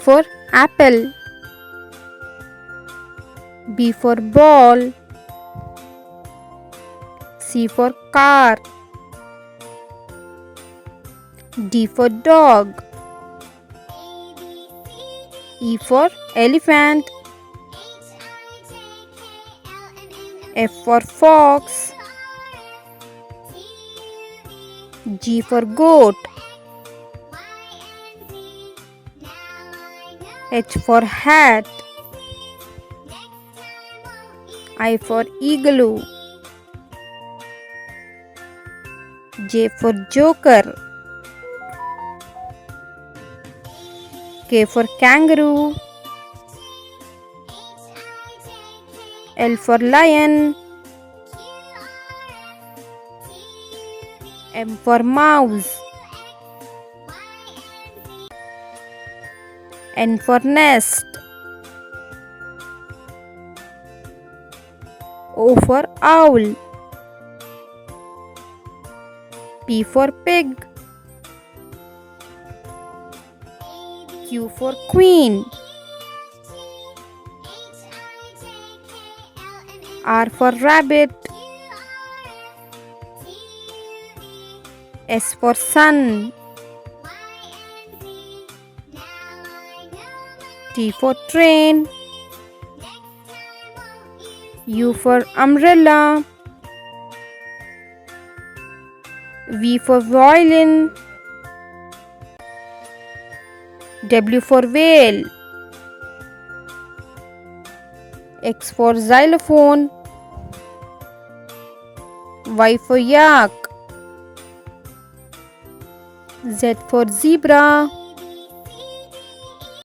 for apple. B for ball. C for car. D for dog. E for elephant. F for fox. G for goat. H for hat. I for igloo. J for joker. K for kangaroo. L for lion. M for mouse. N for nest. O for owl. P for pig. Q for queen. R for rabbit. S for sun. T for train. U for umbrella. V for violin. W for whale. X for xylophone. Y for yak. Z for zebra.